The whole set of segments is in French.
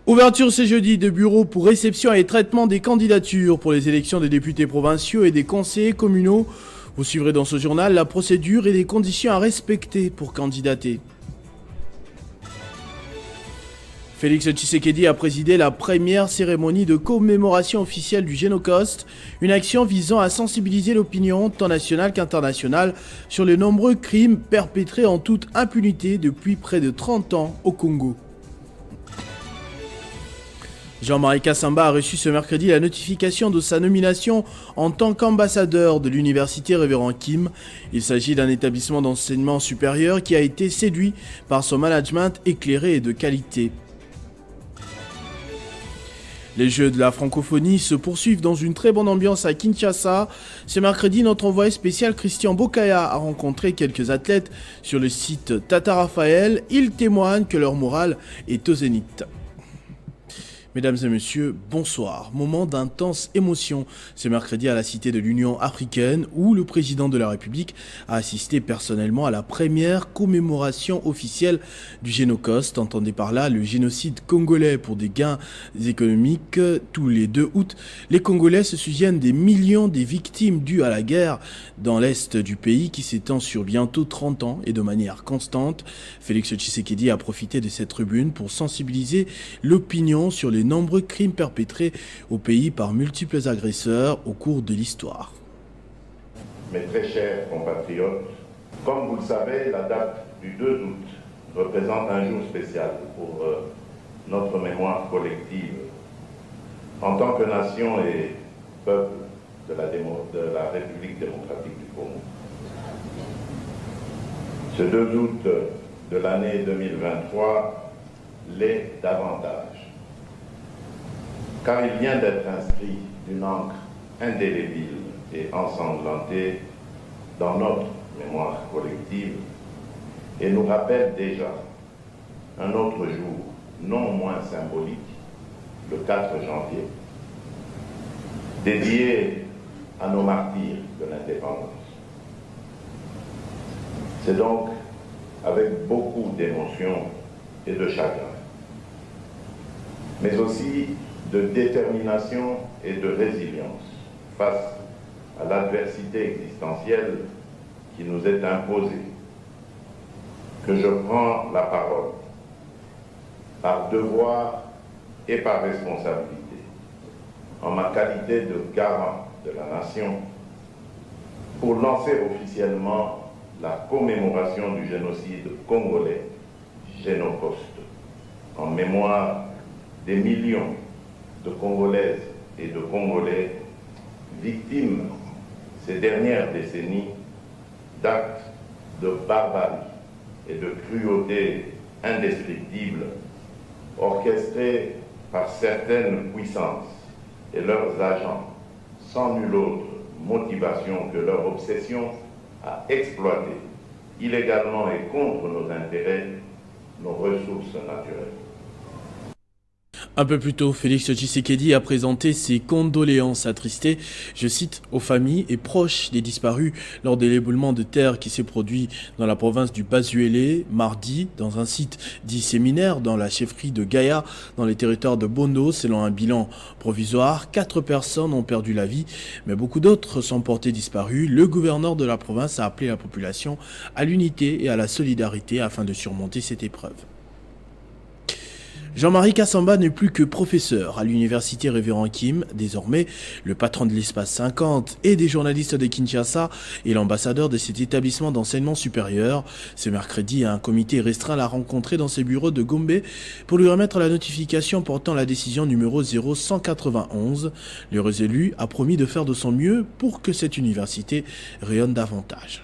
Ouverture ce jeudi de bureaux pour réception et traitement des candidatures pour les élections des députés provinciaux et des conseillers communaux. Vous suivrez dans ce journal la procédure et les conditions à respecter pour candidater. Félix Tshisekedi a présidé la première cérémonie de commémoration officielle du Génocost, une action visant à sensibiliser l'opinion tant nationale qu'internationale sur les nombreux crimes perpétrés en toute impunité depuis près de 30 ans au Congo. Jean-Marie Kassamba a reçu ce mercredi la notification de sa nomination en tant qu'ambassadeur de l'université Révérend Kim. Il s'agit d'un établissement d'enseignement supérieur qui a été séduit par son management éclairé et de qualité. Les Jeux de la francophonie se poursuivent dans une très bonne ambiance à Kinshasa. Ce mercredi, notre envoyé spécial Christian Bokaya a rencontré quelques athlètes sur le site Tata Raphaël. Il témoigne que leur morale est au zénith. Mesdames et messieurs, bonsoir. Moment d'intense émotion ce mercredi à la Cité de l'Union africaine où le président de la République a assisté personnellement à la première commémoration officielle du Génocost. Entendez par là le génocide congolais pour des gains économiques. Tous les 2 août, les Congolais se souviennent des millions des victimes dues à la guerre dans l'est du pays qui s'étend sur bientôt 30 ans et de manière constante. Félix Tshisekedi a profité de cette tribune pour sensibiliser l'opinion sur les nombreux crimes perpétrés au pays par multiples agresseurs au cours de l'histoire. Mes très chers compatriotes, comme vous le savez, la date du 2 août représente un jour spécial pour notre mémoire collective en tant que nation et peuple de la République démocratique du Congo. Ce 2 août de l'année 2023 l'est davantage, car il vient d'être inscrit d'une encre indélébile et ensanglantée dans notre mémoire collective et nous rappelle déjà un autre jour, non moins symbolique, le 4 janvier, dédié à nos martyrs de l'indépendance. C'est donc avec beaucoup d'émotion et de chagrin, mais aussi de détermination et de résilience face à l'adversité existentielle qui nous est imposée, que je prends la parole, par devoir et par responsabilité, en ma qualité de garant de la nation, pour lancer officiellement la commémoration du génocide congolais, Génocost, en mémoire des millions de Congolaises et de Congolais victimes ces dernières décennies d'actes de barbarie et de cruauté indescriptibles orchestrés par certaines puissances et leurs agents sans nulle autre motivation que leur obsession à exploiter illégalement et contre nos intérêts nos ressources naturelles. Un peu plus tôt, Félix Tshisekedi a présenté ses condoléances attristées, je cite, aux familles et proches des disparus lors de l'éboulement de terre qui s'est produit dans la province du Basuélé mardi, dans un site dit séminaire dans la chefferie de Gaïa, dans les territoires de Bondo. Selon un bilan provisoire, 4 personnes ont perdu la vie, mais beaucoup d'autres sont portées disparues. Le gouverneur de la province a appelé la population à l'unité et à la solidarité afin de surmonter cette épreuve. Jean-Marie Kassamba n'est plus que professeur à l'université Révérend Kim. Désormais, le patron de l'espace 50 et des journalistes de Kinshasa et l'ambassadeur de cet établissement d'enseignement supérieur. Ce mercredi, un comité restreint l'a rencontré dans ses bureaux de Gombe pour lui remettre la notification portant la décision numéro 0191. L'heureux élu a promis de faire de son mieux pour que cette université rayonne davantage.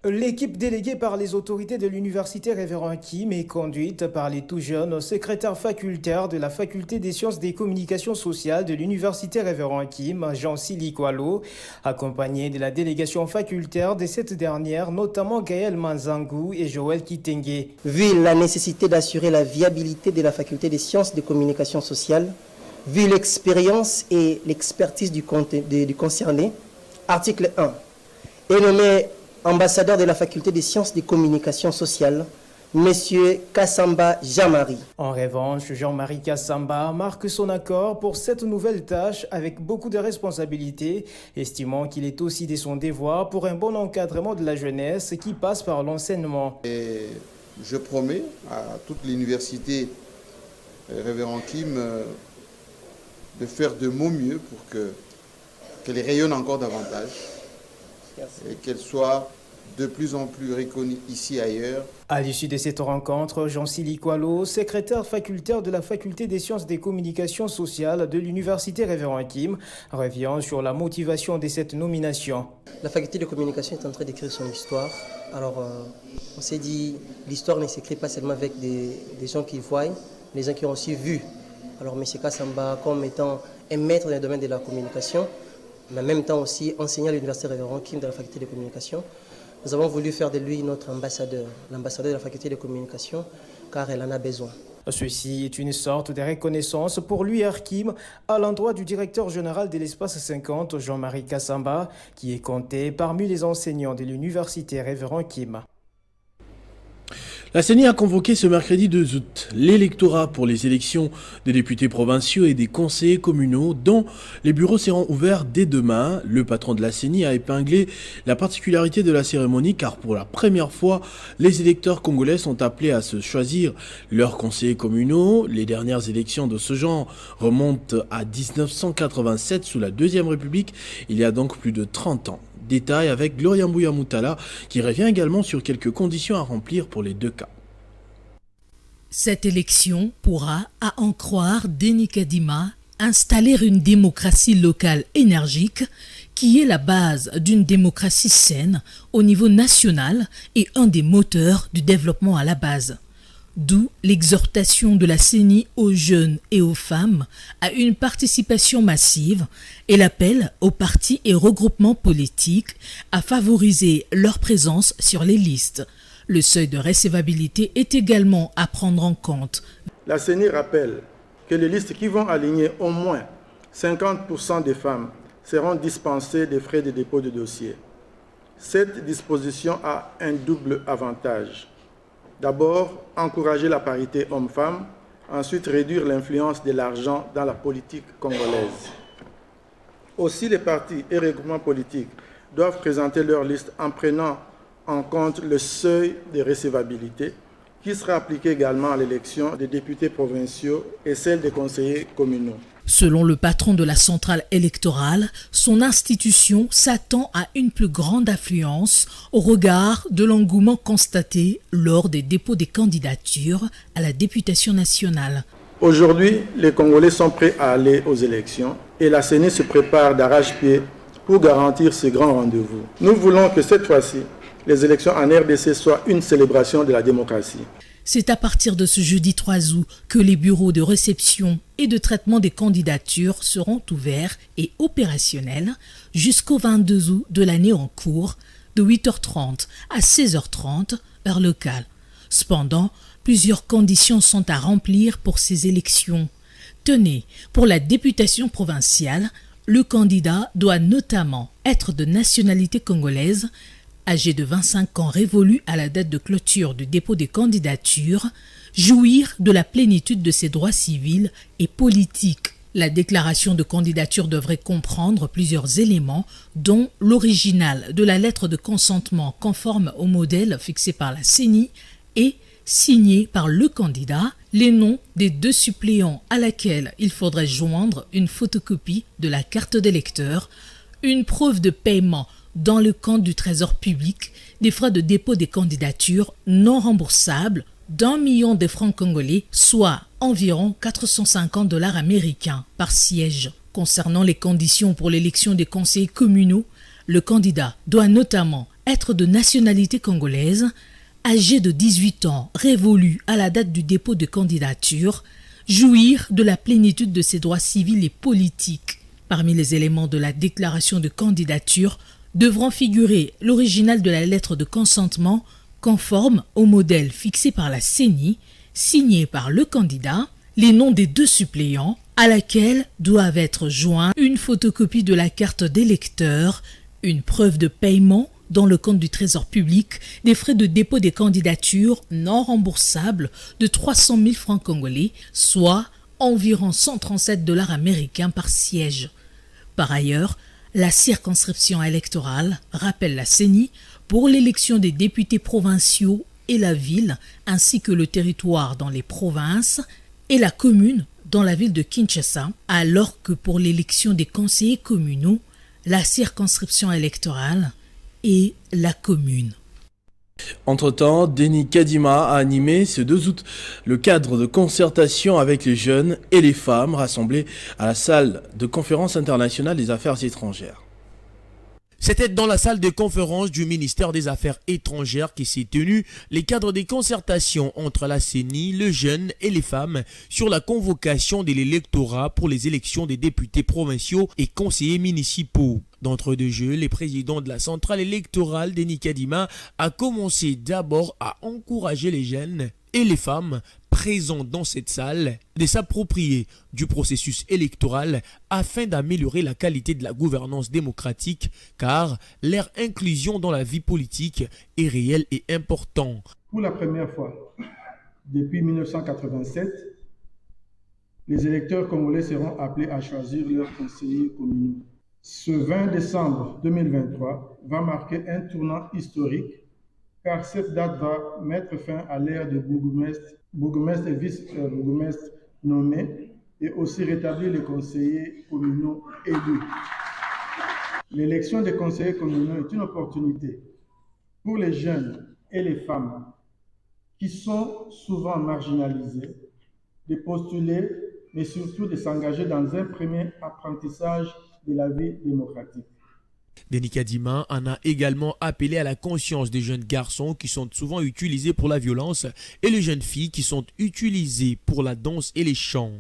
L'équipe déléguée par les autorités de l'université Révérend Kim est conduite par les tout jeunes secrétaires facultaires de la faculté des sciences des communications sociales de l'université Révérend Kim, Jean-Sili Kwalo, accompagné de la délégation facultaire de cette dernière, notamment Gaël Manzangou et Joël Kitenge. Vu la nécessité d'assurer la viabilité de la faculté des sciences des communications sociales, vu l'expérience et l'expertise du concerné, article 1, est nommé ambassadeur de la faculté des sciences des communications sociales, Monsieur Kassamba Jean-Marie. En revanche, Jean-Marie Kassamba marque son accord pour cette nouvelle tâche avec beaucoup de responsabilités, estimant qu'il est aussi de son devoir pour un bon encadrement de la jeunesse qui passe par l'enseignement. Et je promets à toute l'université Révérend Kim de faire de mon mieux pour qu'elle rayonne encore davantage. Merci. Et qu'elle soit de plus en plus reconnue ici et ailleurs. À l'issue de cette rencontre, Jean-Sili Koualo, secrétaire facultaire de la Faculté des sciences des communications sociales de l'Université Révérend Kim, revient sur la motivation de cette nomination. La Faculté de communication est en train d'écrire son histoire. Alors, on s'est dit, l'histoire ne s'écrit pas seulement avec des gens qui voient, les gens qui ont aussi vu. Alors, M. Kassamba, comme étant un maître dans le domaine de la communication, mais en même temps aussi enseignant à l'Université Révérend Kim de la Faculté de communication, nous avons voulu faire de lui notre ambassadeur, l'ambassadeur de la Faculté de communication, car elle en a besoin. Ceci est une sorte de reconnaissance pour l'UR-Kim à l'endroit du directeur général de l'Espace 50, Jean-Marie Kassamba, qui est compté parmi les enseignants de l'Université Révérend Kim. La CENI a convoqué ce mercredi 2 août l'électorat pour les élections des députés provinciaux et des conseillers communaux dont les bureaux seront ouverts dès demain. Le patron de la CENI a épinglé la particularité de la cérémonie car pour la première fois, les électeurs congolais sont appelés à se choisir leurs conseillers communaux. Les dernières élections de ce genre remontent à 1987 sous la Deuxième République, il y a donc plus de 30 ans. Détail avec Gloria Mbouya-Moutala qui revient également sur quelques conditions à remplir pour les deux cas. Cette élection pourra, à en croire Denis Kadima, installer une démocratie locale énergique qui est la base d'une démocratie saine au niveau national et un des moteurs du développement à la base. D'où l'exhortation de la CENI aux jeunes et aux femmes à une participation massive et l'appel aux partis et regroupements politiques à favoriser leur présence sur les listes. Le seuil de recevabilité est également à prendre en compte. La CENI rappelle que les listes qui vont aligner au moins 50% des femmes seront dispensées des frais de dépôt de dossier. Cette disposition a un double avantage. D'abord, encourager la parité homme-femme, ensuite réduire l'influence de l'argent dans la politique congolaise. Aussi, les partis et regroupements politiques doivent présenter leur liste en prenant en compte le seuil de recevabilité qui sera appliqué également à l'élection des députés provinciaux et celle des conseillers communaux. Selon le patron de la centrale électorale, son institution s'attend à une plus grande affluence au regard de l'engouement constaté lors des dépôts des candidatures à la députation nationale. Aujourd'hui, les Congolais sont prêts à aller aux élections et la CENI se prépare d'arrache-pied pour garantir ce grand rendez-vous. Nous voulons que cette fois-ci, les élections en RDC soient une célébration de la démocratie. C'est à partir de ce jeudi 3 août que les bureaux de réception et de traitement des candidatures seront ouverts et opérationnels jusqu'au 22 août de l'année en cours, de 8h30 à 16h30, heure locale. Cependant, plusieurs conditions sont à remplir pour ces élections. Tenez, pour la députation provinciale, le candidat doit notamment être de nationalité congolaise, âgé de 25 ans révolu à la date de clôture du dépôt des candidatures, jouir de la plénitude de ses droits civils et politiques. La déclaration de candidature devrait comprendre plusieurs éléments, dont l'original de la lettre de consentement conforme au modèle fixé par la CENI et signé par le candidat, les noms des 2 suppléants à laquelle il faudrait joindre une photocopie de la carte d'électeur, une preuve de paiement dans le compte du Trésor public des frais de dépôt des candidatures non remboursables d'1 million de francs congolais, soit environ 450 $ américains par siège. Concernant les conditions pour l'élection des conseillers communaux, le candidat doit notamment être de nationalité congolaise, âgé de 18 ans, révolu à la date du dépôt de candidature, jouir de la plénitude de ses droits civils et politiques. Parmi les éléments de la déclaration de candidature devront figurer l'original de la lettre de consentement conforme au modèle fixé par la CENI, signé par le candidat, les noms des 2 suppléants, à laquelle doivent être joints une photocopie de la carte d'électeur, une preuve de paiement dans le compte du Trésor public des frais de dépôt des candidatures non remboursables de 300 000 francs congolais, soit environ 137 $ américains par siège. Par ailleurs, la circonscription électorale, rappelle la CENI, pour l'élection des députés provinciaux et la ville, ainsi que le territoire dans les provinces et la commune dans la ville de Kinshasa, alors que pour l'élection des conseillers communaux, la circonscription électorale et la commune. Entre-temps, Denis Kadima a animé ce 2 août le cadre de concertation avec les jeunes et les femmes rassemblés à la salle de conférence internationale des affaires étrangères. C'était dans la salle de conférence du ministère des Affaires étrangères qui s'est tenu les cadres des concertations entre la CENI, les jeunes et les femmes sur la convocation de l'électorat pour les élections des députés provinciaux et conseillers municipaux. D'entre deux jeux, le président de la centrale électorale, Denis Kadima, a commencé d'abord à encourager les jeunes et les femmes présents dans cette salle de s'approprier du processus électoral afin d'améliorer la qualité de la gouvernance démocratique, car leur inclusion dans la vie politique est réelle et importante. Pour la première fois depuis 1987, les électeurs congolais seront appelés à choisir leurs conseillers communaux. Ce 20 décembre 2023 va marquer un tournant historique, car cette date va mettre fin à l'ère de bourgmestres et vice-bourgmestres nommés et aussi rétablir les conseillers communaux élus. L'élection des conseillers communaux est une opportunité pour les jeunes et les femmes qui sont souvent marginalisés de postuler, mais surtout de s'engager dans un premier apprentissage de la vie démocratique. Denis Kadima en a également appelé à la conscience des jeunes garçons qui sont souvent utilisés pour la violence et les jeunes filles qui sont utilisées pour la danse et les chants.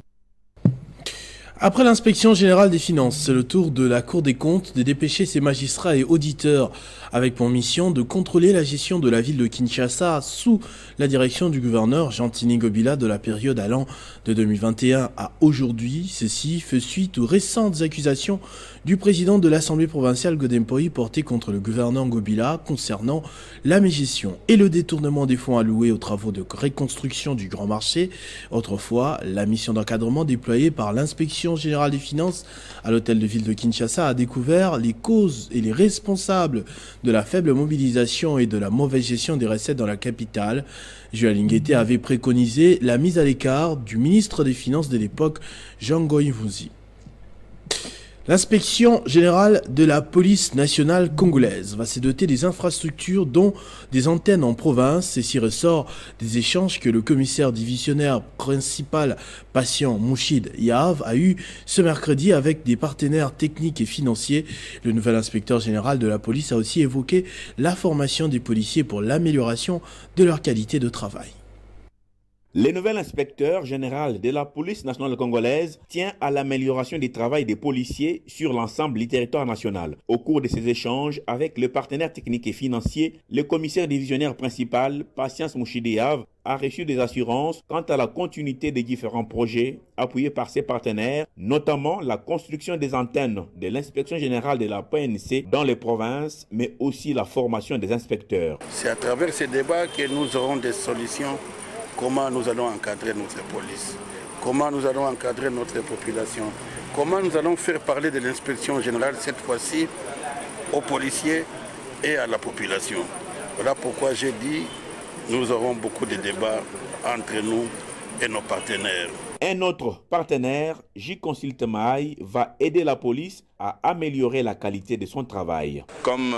Après l'inspection générale des finances, c'est le tour de la Cour des comptes de dépêcher ses magistrats et auditeurs avec pour mission de contrôler la gestion de la ville de Kinshasa sous la direction du gouverneur Jean-Tini Gobila de la période allant de 2021 à aujourd'hui. Ceci fait suite aux récentes accusations du président de l'Assemblée provinciale Godempoï portées contre le gouverneur Gobila concernant la mégestion et le détournement des fonds alloués aux travaux de reconstruction du Grand Marché. Autrefois, la mission d'encadrement déployée par l'inspection générale des finances à l'hôtel de ville de Kinshasa a découvert les causes et les responsables de la faible mobilisation et de la mauvaise gestion des recettes dans la capitale. Joël Nguete avait préconisé la mise à l'écart du ministre des Finances de l'époque, Jean Goïvouzi. L'inspection générale de la police nationale congolaise va se doter des infrastructures dont des antennes en province. Ceci ressort des échanges que le commissaire divisionnaire principal patient Mouchid Yav a eu ce mercredi avec des partenaires techniques et financiers. Le nouvel inspecteur général de la police a aussi évoqué la formation des policiers pour l'amélioration de leur qualité de travail. Le nouvel inspecteur général de la police nationale congolaise tient à l'amélioration du travail des policiers sur l'ensemble du territoire national. Au cours de ces échanges avec le partenaire technique et financier, le commissaire divisionnaire principal, Patience Mouchidéave, a reçu des assurances quant à la continuité des différents projets appuyés par ses partenaires, notamment la construction des antennes de l'inspection générale de la PNC dans les provinces, mais aussi la formation des inspecteurs. C'est à travers ces débats que nous aurons des solutions. Comment nous allons encadrer notre police, comment nous allons encadrer notre population, comment nous allons faire parler de l'inspection générale cette fois-ci aux policiers et à la population. Voilà pourquoi j'ai dit nous aurons beaucoup de débats entre nous et nos partenaires. Un autre partenaire, J-Consult Maï, va aider la police à améliorer la qualité de son travail. Comme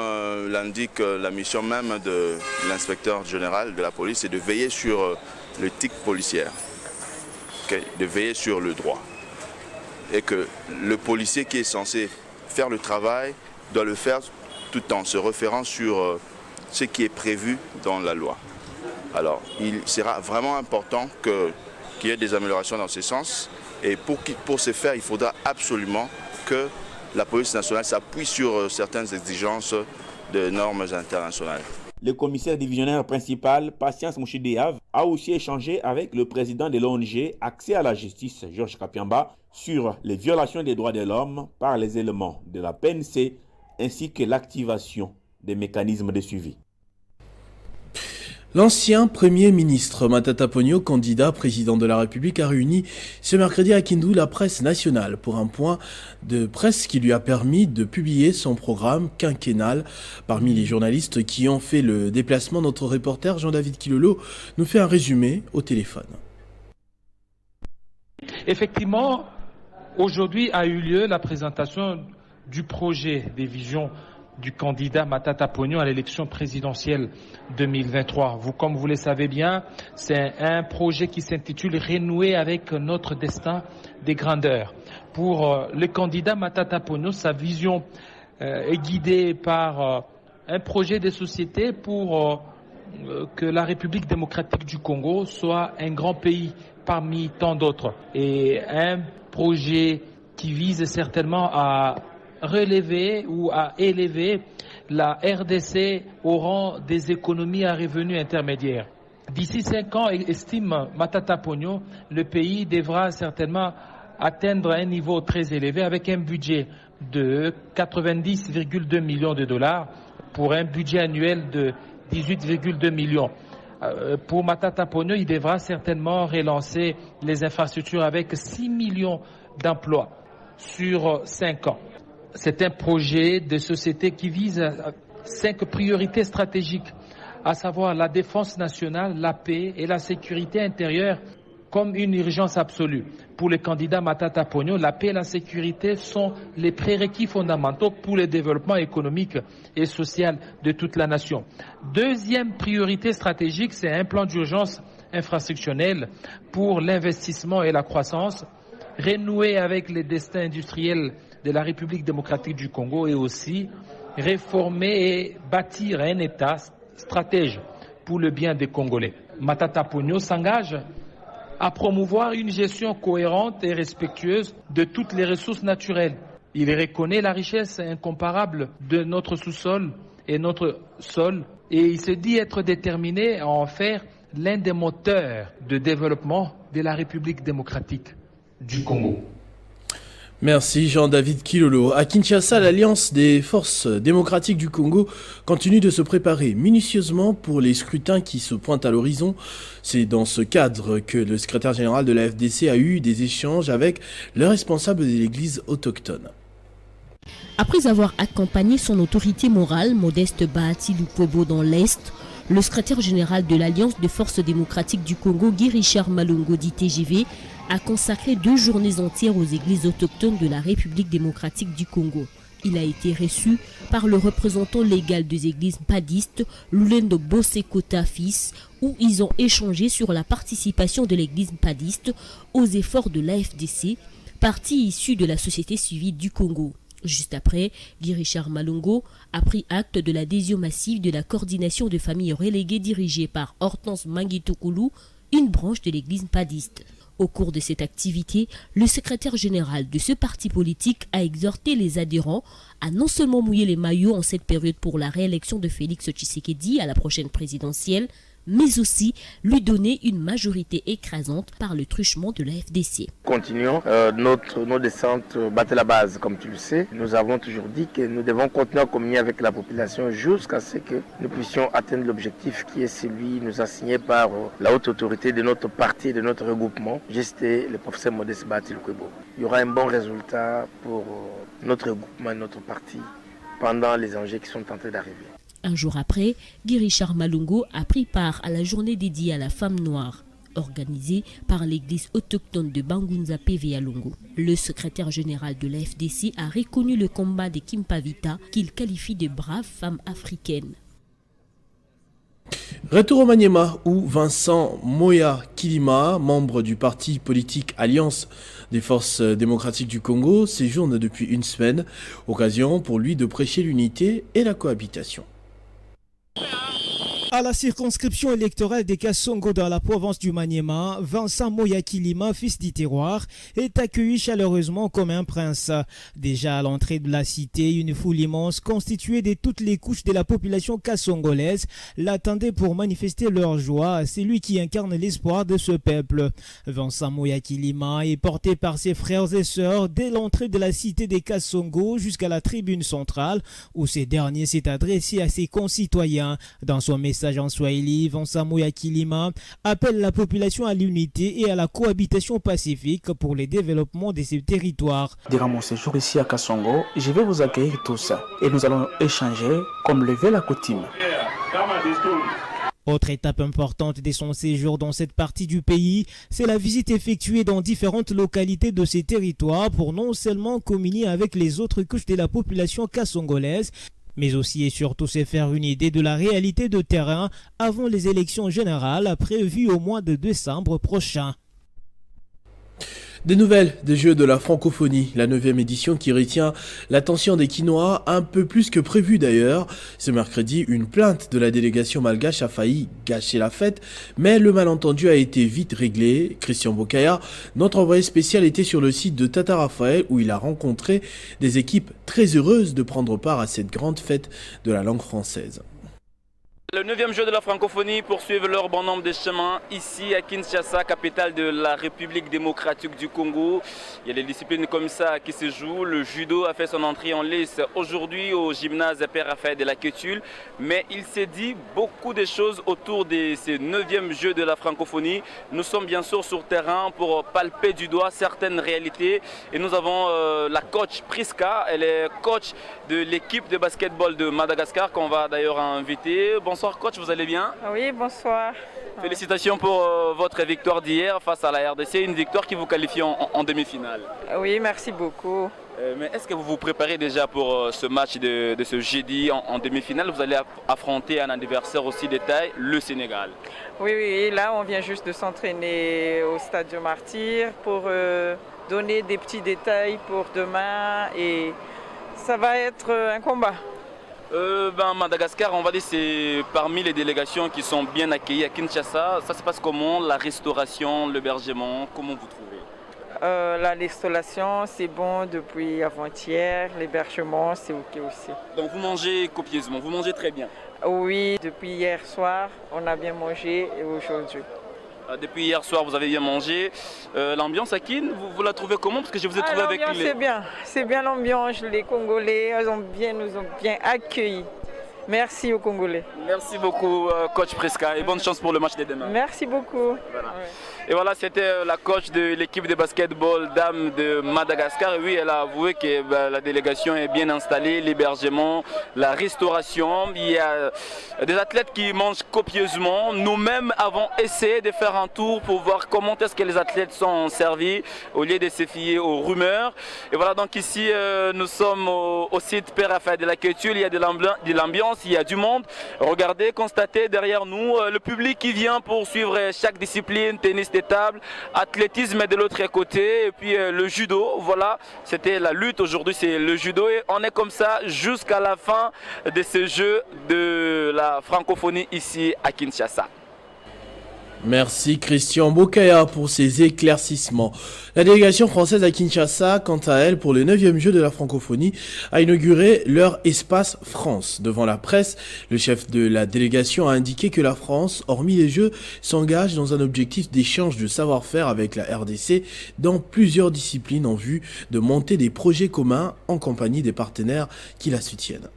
l'indique la mission même de l'inspecteur général de la police, c'est de veiller sur l'éthique policière, de veiller sur le droit. Et que le policier qui est censé faire le travail doit le faire tout en se référant sur ce qui est prévu dans la loi. Alors, il sera vraiment important qu'il y ait des améliorations dans ce sens. Et pour ce faire, il faudra absolument que la police nationale s'appuie sur certaines exigences de normes internationales. Le commissaire divisionnaire principal, Patience Mouchidéave, a aussi échangé avec le président de l'ONG Accès à la justice, Georges Kapiamba, sur les violations des droits de l'homme par les éléments de la PNC ainsi que l'activation des mécanismes de suivi. L'ancien Premier ministre Matata Ponyo, candidat président de la République, a réuni ce mercredi à Kindu la presse nationale pour un point de presse qui lui a permis de publier son programme quinquennal. Parmi les journalistes qui ont fait le déplacement, notre reporter Jean-David Kilolo nous fait un résumé au téléphone. Effectivement, aujourd'hui a eu lieu la présentation du projet des visions du candidat Matata Ponyo à l'élection présidentielle 2023. Comme vous le savez bien, c'est un projet qui s'intitule « Renouer avec notre destin des grandeurs ». Pour le candidat Matata Ponyo, sa vision est guidée par un projet de société pour que la République démocratique du Congo soit un grand pays parmi tant d'autres. Et un projet qui vise certainement à relever ou à élever la RDC au rang des économies à revenus intermédiaires. D'ici 5 ans, estime Matata Ponyo, le pays devra certainement atteindre un niveau très élevé avec un budget de 90,2 millions de dollars pour un budget annuel de 18,2 millions. Pour Matata Ponyo, il devra certainement relancer les infrastructures avec 6 millions d'emplois sur 5 ans. C'est un projet de société qui vise 5 priorités stratégiques, à savoir la défense nationale, la paix et la sécurité intérieure comme une urgence absolue. Pour le candidat Matata Ponyo, la paix et la sécurité sont les prérequis fondamentaux pour le développement économique et social de toute la nation. Deuxième priorité stratégique, c'est un plan d'urgence infrastructurel pour l'investissement et la croissance, renouer avec les destins industriels de la République démocratique du Congo et aussi réformer et bâtir un État stratège pour le bien des Congolais. Matata Ponyo s'engage à promouvoir une gestion cohérente et respectueuse de toutes les ressources naturelles. Il reconnaît la richesse incomparable de notre sous-sol et notre sol et il se dit être déterminé à en faire l'un des moteurs de développement de la République démocratique du Congo. Merci Jean-David Kilolo. À Kinshasa, l'Alliance des forces démocratiques du Congo continue de se préparer minutieusement pour les scrutins qui se pointent à l'horizon. C'est dans ce cadre que le secrétaire général de la FDC a eu des échanges avec le responsable de l'église autochtone. Après avoir accompagné son autorité morale, Modeste Bahati Lukwebo, dans l'Est, le secrétaire général de l'Alliance des forces démocratiques du Congo, Guy Richard Malongo, dit TGV, a consacré 2 journées entières aux églises autochtones de la République démocratique du Congo. Il a été reçu par le représentant légal des églises padistes, Lulendo Bosekota fils, où ils ont échangé sur la participation de l'église padiste aux efforts de l'AFDC, parti issu de la société civile du Congo. Juste après, Guy Richard Malongo a pris acte de l'adhésion massive de la coordination de familles reléguées dirigée par Hortense Mangitokoulou, une branche de l'église padiste. Au cours de cette activité, le secrétaire général de ce parti politique a exhorté les adhérents à non seulement mouiller les maillots en cette période pour la réélection de Félix Tshisekedi à la prochaine présidentielle, mais aussi lui donner une majorité écrasante par le truchement de la FDC. Continuons nos descentes battent la base, comme tu le sais. Nous avons toujours dit que nous devons continuer à communier avec la population jusqu'à ce que nous puissions atteindre l'objectif qui est celui nous assigné par la haute autorité de notre parti et de notre regroupement, juste le professeur Modeste Bahati Lukwebo. Il y aura un bon résultat pour notre regroupement et notre parti pendant les enjeux qui sont en train d'arriver. Un jour après, Guy Richard Malongo a pris part à la journée dédiée à la femme noire, organisée par l'église autochtone de Bangunza PV à Longo. Le secrétaire général de la FDC a reconnu le combat des Kimpavita qu'il qualifie de braves femmes africaines. Retour au Maniema où Vincent Moya Kilima, membre du parti politique Alliance des forces démocratiques du Congo, séjourne depuis une semaine, occasion pour lui de prêcher l'unité et la cohabitation. À la circonscription électorale des Kasongo dans la province du Maniema, Vincent Moyakilima, fils du terroir, est accueilli chaleureusement comme un prince. Déjà à l'entrée de la cité, une foule immense constituée de toutes les couches de la population kassongolaise l'attendait pour manifester leur joie. C'est lui qui incarne l'espoir de ce peuple. Vincent Moyakilima est porté par ses frères et sœurs dès l'entrée de la cité des Kasongo jusqu'à la tribune centrale où ces derniers s'est adressé à ses concitoyens. Dans son message en Swahili, Vincent Moyakilima appelle la population à l'unité et à la cohabitation pacifique pour le développement de ces territoires. Durant mon séjour ici à Kasongo, je vais vous accueillir tous et nous allons échanger comme le veut la coutume. Autre étape importante de son séjour dans cette partie du pays, c'est la visite effectuée dans différentes localités de ces territoires pour non seulement communier avec les autres couches de la population kassongolaise, mais aussi et surtout se faire une idée de la réalité de terrain avant les élections générales prévues au mois de décembre prochain. Des nouvelles des Jeux de la francophonie, la 9e édition qui retient l'attention des Quinois, un peu plus que prévu d'ailleurs. Ce mercredi, une plainte de la délégation malgache a failli gâcher la fête, mais le malentendu a été vite réglé. Christian Bokaya, notre envoyé spécial, était sur le site de Tata Raphaël où il a rencontré des équipes très heureuses de prendre part à cette grande fête de la langue française. Le 9e jeu de la francophonie poursuivent leur bon nombre de chemins ici à Kinshasa, capitale de la République démocratique du Congo. Il y a des disciplines comme ça qui se jouent. Le judo a fait son entrée en lice aujourd'hui au gymnase Père Raphaël de la Quetule. Mais il s'est dit beaucoup de choses autour de ces 9e jeux de la francophonie. Nous sommes bien sûr sur terrain pour palper du doigt certaines réalités. Et nous avons la coach Priska, elle est coach de l'équipe de basketball de Madagascar qu'on va d'ailleurs inviter. Bonsoir coach, vous allez bien? Oui, bonsoir. Félicitations pour votre victoire d'hier face à la RDC, une victoire qui vous qualifie en demi-finale. Oui, merci beaucoup. Mais est-ce que vous vous préparez déjà pour ce match de ce jeudi en demi-finale? Vous allez affronter un adversaire aussi de taille, le Sénégal. Oui, là on vient juste de s'entraîner au Stade du Martyr pour donner des petits détails pour demain et ça va être un combat. Madagascar, on va dire, c'est parmi les délégations qui sont bien accueillies à Kinshasa. Ça se passe comment? La restauration, l'hébergement, comment vous trouvez? La restauration, c'est bon depuis avant-hier. L'hébergement, c'est OK aussi. Donc vous mangez copieusement, vous mangez très bien? Oui, depuis hier soir, on a bien mangé et aujourd'hui. Depuis hier soir, vous avez bien mangé. L'ambiance à Kin, vous la trouvez comment? Parce que je vous ai trouvé avec les... C'est bien l'ambiance. Les Congolais nous ont bien accueillis. Merci aux Congolais. Merci beaucoup, coach Priska, et bonne chance pour le match de demain. Merci beaucoup. Voilà. Ouais. Et voilà, c'était la coach de l'équipe de basketball dames de Madagascar. Et oui, elle a avoué que la délégation est bien installée, l'hébergement, la restauration. Il y a des athlètes qui mangent copieusement. Nous-mêmes avons essayé de faire un tour pour voir comment est-ce que les athlètes sont servis au lieu de se fier aux rumeurs. Et voilà, donc ici, nous sommes au site Père Raphaël de la Quetule. Il y a de l'ambiance, il y a du monde. Regardez, constatez derrière nous le public qui vient pour suivre chaque discipline, tennis de table, athlétisme de l'autre côté, et puis le judo. Voilà, c'était la lutte. Aujourd'hui, c'est le judo et on est comme ça jusqu'à la fin de ce jeu de la francophonie ici à Kinshasa. Merci Christian Bokaya pour ces éclaircissements. La délégation française à Kinshasa, quant à elle, pour le 9e jeu de la francophonie, a inauguré leur espace France. Devant la presse, le chef de la délégation a indiqué que la France, hormis les jeux, s'engage dans un objectif d'échange de savoir-faire avec la RDC dans plusieurs disciplines en vue de monter des projets communs en compagnie des partenaires qui la soutiennent.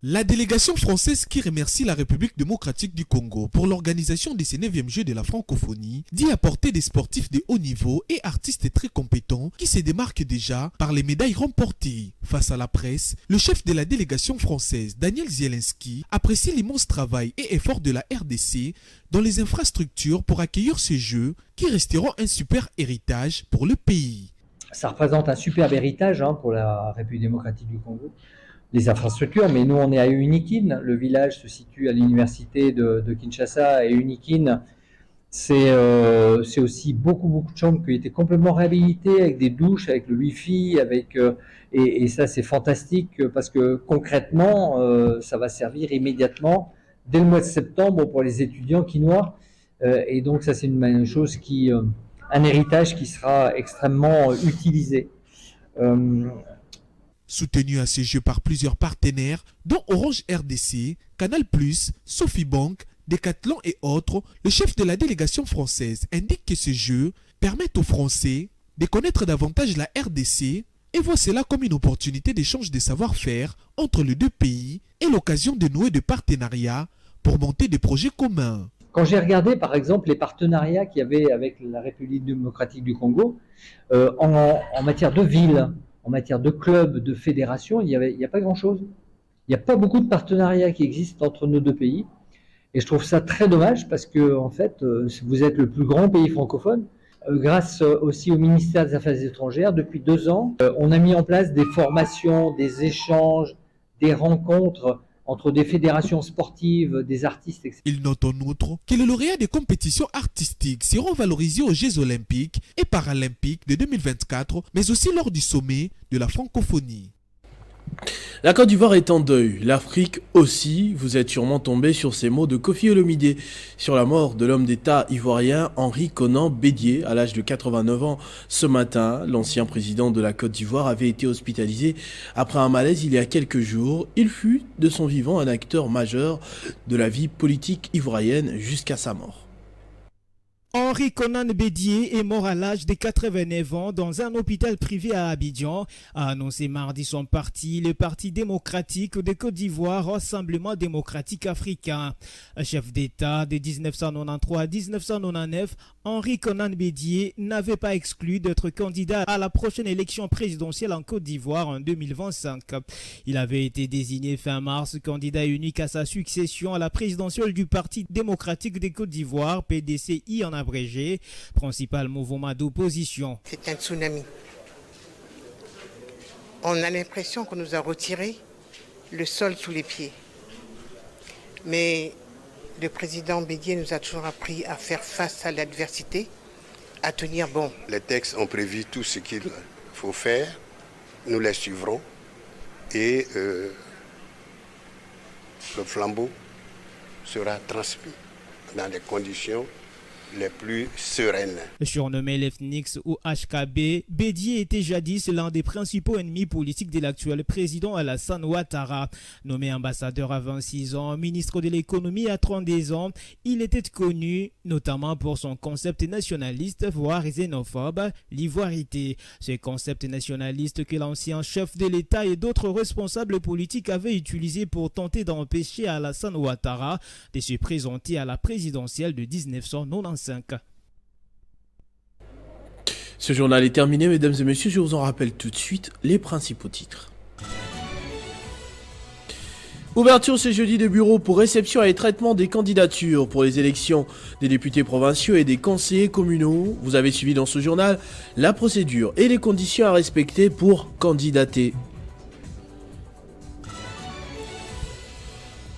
La délégation française qui remercie la République démocratique du Congo pour l'organisation de ces 9e Jeux de la francophonie dit apporter des sportifs de haut niveau et artistes très compétents qui se démarquent déjà par les médailles remportées. Face à la presse, le chef de la délégation française, Daniel Zielinski, apprécie l'immense travail et effort de la RDC dans les infrastructures pour accueillir ces Jeux qui resteront un super héritage pour le pays. Ça représente un superbe héritage pour la République démocratique du Congo. Les infrastructures, mais nous on est à Unikin, le village se situe à l'université de Kinshasa et Unikin, c'est aussi beaucoup de chambres qui ont été complètement réhabilitées avec des douches, avec le wifi, et ça c'est fantastique parce que concrètement ça va servir immédiatement dès le mois de septembre pour les étudiants quinois. Et donc ça, c'est une chose un héritage qui sera extrêmement utilisé. Soutenu à ces jeux par plusieurs partenaires, dont Orange RDC, Canal+, Sophie Bank, Decathlon et autres, le chef de la délégation française indique que ces jeux permettent aux Français de connaître davantage la RDC et voit cela comme une opportunité d'échange de savoir-faire entre les deux pays et l'occasion de nouer des partenariats pour monter des projets communs. Quand j'ai regardé par exemple les partenariats qu'il y avait avec la République démocratique du Congo, en matière de ville, en matière de clubs, de fédérations, il n'y a pas grand-chose. Il n'y a pas beaucoup de partenariats qui existent entre nos deux pays. Et je trouve ça très dommage parce que, en fait, vous êtes le plus grand pays francophone. Grâce aussi au ministère des Affaires étrangères, depuis 2 ans, on a mis en place des formations, des échanges, des rencontres entre des fédérations sportives, des artistes, etc. Il note en outre que les lauréats des compétitions artistiques seront valorisés aux Jeux olympiques et paralympiques de 2024, mais aussi lors du sommet de la francophonie. La Côte d'Ivoire est en deuil, l'Afrique aussi. Vous êtes sûrement tombé sur ces mots de Kofi Olomidé sur la mort de l'homme d'État ivoirien Henri Konan Bédié à l'âge de 89 ans. Ce matin, l'ancien président de la Côte d'Ivoire avait été hospitalisé après un malaise il y a quelques jours. Il fut de son vivant un acteur majeur de la vie politique ivoirienne jusqu'à sa mort. Henri Konan Bédié est mort à l'âge de 89 ans dans un hôpital privé à Abidjan, a annoncé mardi son parti, le Parti démocratique de Côte d'Ivoire, Rassemblement démocratique africain. Chef d'État de 1993 à 1999, Henri Konan Bédié n'avait pas exclu d'être candidat à la prochaine élection présidentielle en Côte d'Ivoire en 2025. Il avait été désigné fin mars candidat unique à sa succession à la présidentielle du Parti démocratique de Côte d'Ivoire, PDCI en abrégé, principal mouvement d'opposition. C'est un tsunami. On a l'impression qu'on nous a retiré le sol sous les pieds. Mais le président Bédié nous a toujours appris à faire face à l'adversité, à tenir bon. Les textes ont prévu tout ce qu'il faut faire. Nous les suivrons. Et le flambeau sera transmis dans les conditions les plus sereines. Surnommé l'Ethnix ou HKB, Bédié était jadis l'un des principaux ennemis politiques de l'actuel président Alassane Ouattara. Nommé ambassadeur à 26 ans, ministre de l'économie à 32 ans, il était connu notamment pour son concept nationaliste, voire xénophobe, l'ivoirité. Ce concept nationaliste que l'ancien chef de l'État et d'autres responsables politiques avaient utilisé pour tenter d'empêcher Alassane Ouattara de se présenter à la présidentielle de 1995. Ce journal est terminé, mesdames et messieurs. Je vous en rappelle tout de suite les principaux titres. Ouverture ce jeudi des bureaux pour réception et traitement des candidatures pour les élections des députés provinciaux et des conseillers communaux. Vous avez suivi dans ce journal la procédure et les conditions à respecter pour candidater.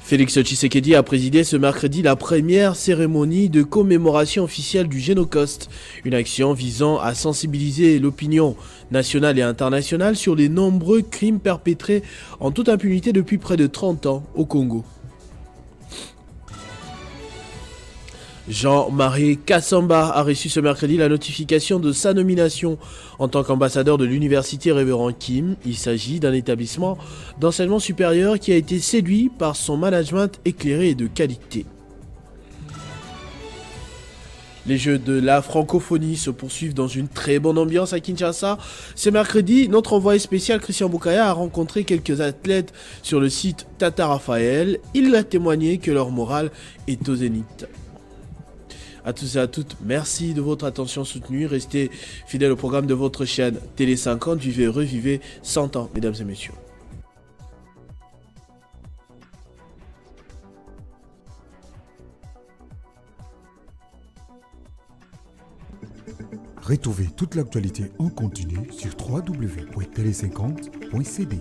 Félix Tshisekedi a présidé ce mercredi la première cérémonie de commémoration officielle du Génocoste, une action visant à sensibiliser l'opinion nationale et internationale sur les nombreux crimes perpétrés en toute impunité depuis près de 30 ans au Congo. Jean-Marie Kassamba a reçu ce mercredi la notification de sa nomination en tant qu'ambassadeur de l'université Révérend Kim. Il s'agit d'un établissement d'enseignement supérieur qui a été séduit par son management éclairé et de qualité. Les Jeux de la francophonie se poursuivent dans une très bonne ambiance à Kinshasa. Ce mercredi, notre envoyé spécial Christian Bokaya a rencontré quelques athlètes sur le site Tata Raphaël. Il a témoigné que leur morale est au zénith. À tous et à toutes, merci de votre attention soutenue. Restez fidèles au programme de votre chaîne Télé 50. Vivez, revivez 100 ans, mesdames et messieurs. Retrouvez toute l'actualité en continu sur www.tele50.cd.